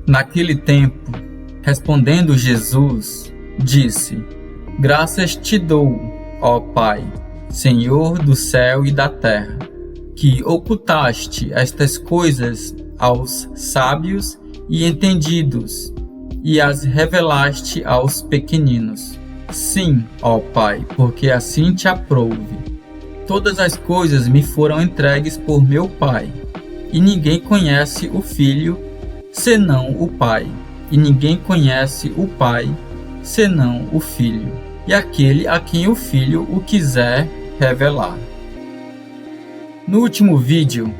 Naquele tempo, respondendo Jesus, disse: Graças te dou, ó Pai, Senhor do céu e da terra, que ocultaste estas coisas aos sábios e entendidos e as revelaste aos pequeninos. Sim, ó Pai, porque assim te aprouve. Todas as coisas me foram entregues por meu Pai, e ninguém conhece o Filho senão o Pai, e ninguém conhece o Pai senão o Filho, e aquele a quem o Filho o quiser revelar. No último vídeo,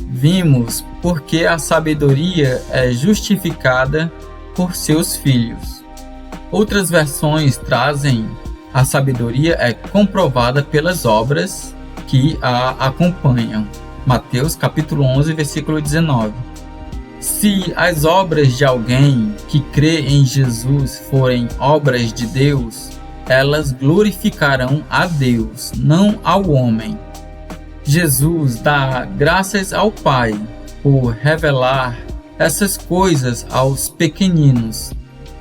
vimos porque a sabedoria é justificada por seus filhos. Outras versões trazem: a sabedoria é comprovada pelas obras que a acompanham. Mateus capítulo 11, versículo 19. Se as obras de alguém que crê em Jesus forem obras de Deus, elas glorificarão a Deus, não ao homem. Jesus dá graças ao Pai por revelar essas coisas aos pequeninos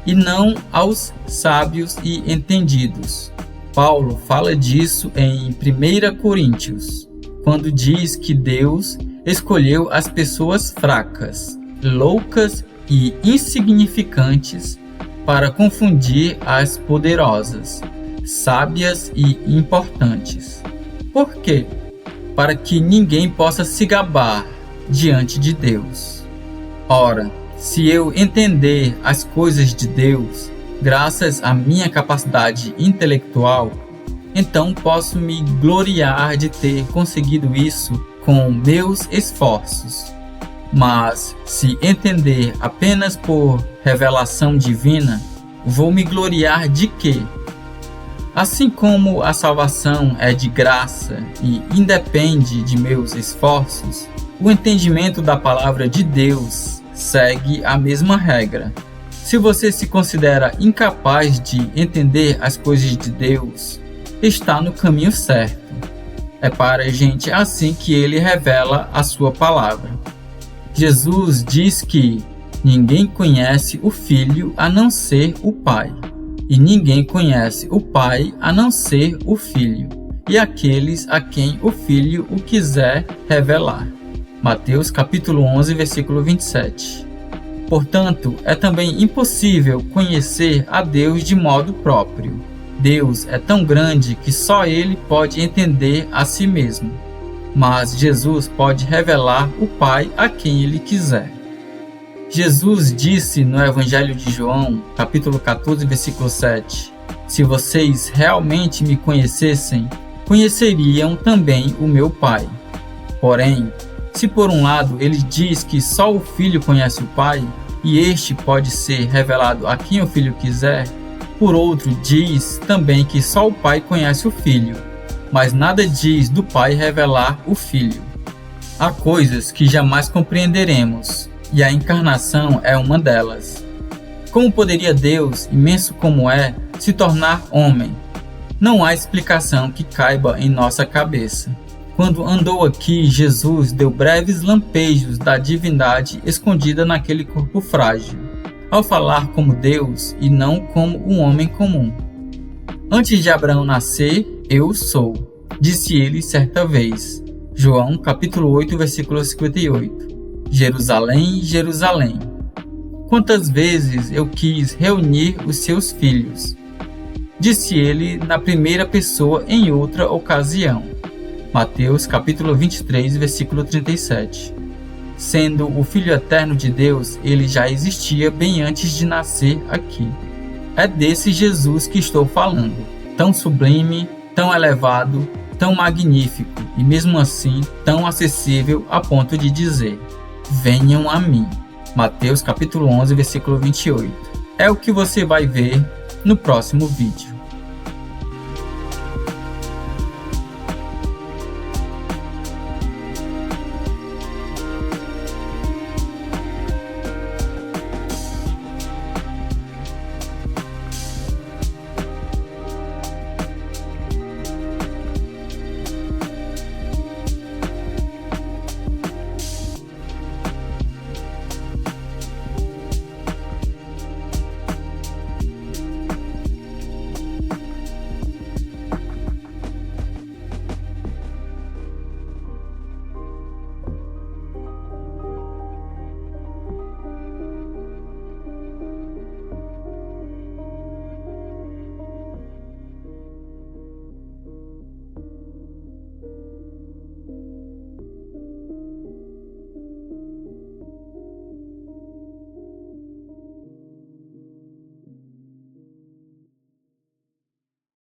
e não aos sábios e entendidos. Paulo fala disso em 1 Coríntios, quando diz que Deus escolheu as pessoas fracas, loucas e insignificantes para confundir as poderosas, sábias e importantes. Por quê? Para que ninguém possa se gabar diante de Deus. Ora, se eu entender as coisas de Deus, graças à minha capacidade intelectual, então posso me gloriar de ter conseguido isso com meus esforços. Mas, se entender apenas por revelação divina, vou me gloriar de quê? Assim como a salvação é de graça e independe de meus esforços, o entendimento da palavra de Deus segue a mesma regra. Se você se considera incapaz de entender as coisas de Deus, está no caminho certo. É para gente assim que ele revela a sua palavra. Jesus diz que ninguém conhece o Filho a não ser o Pai, e ninguém conhece o Pai a não ser o Filho, e aqueles a quem o Filho o quiser revelar. Mateus capítulo 11, versículo 27. Portanto, é também impossível conhecer a Deus de modo próprio. Deus é tão grande que só Ele pode entender a si mesmo. Mas Jesus pode revelar o Pai a quem Ele quiser. Jesus disse no Evangelho de João, capítulo 14, versículo 7, Se vocês realmente me conhecessem, conheceriam também o meu Pai. Porém, se por um lado ele diz que só o Filho conhece o Pai, e este pode ser revelado a quem o Filho quiser, por outro diz também que só o Pai conhece o Filho, mas nada diz do Pai revelar o Filho. Há coisas que jamais compreenderemos, e a encarnação é uma delas. Como poderia Deus, imenso como é, se tornar homem? Não há explicação que caiba em nossa cabeça. Quando andou aqui, Jesus deu breves lampejos da divindade escondida naquele corpo frágil, ao falar como Deus e não como um homem comum. Antes de Abraão nascer, eu sou, disse ele certa vez. João capítulo 8, versículo 58. Jerusalém, Jerusalém, quantas vezes eu quis reunir os seus filhos, disse ele na primeira pessoa em outra ocasião. Mateus capítulo 23, versículo 37. Sendo o Filho eterno de Deus, ele já existia bem antes de nascer aqui. É desse Jesus que estou falando, tão sublime, tão elevado, tão magnífico e mesmo assim tão acessível a ponto de dizer: venham a mim. Mateus capítulo 11, versículo 28. É o que você vai ver no próximo vídeo.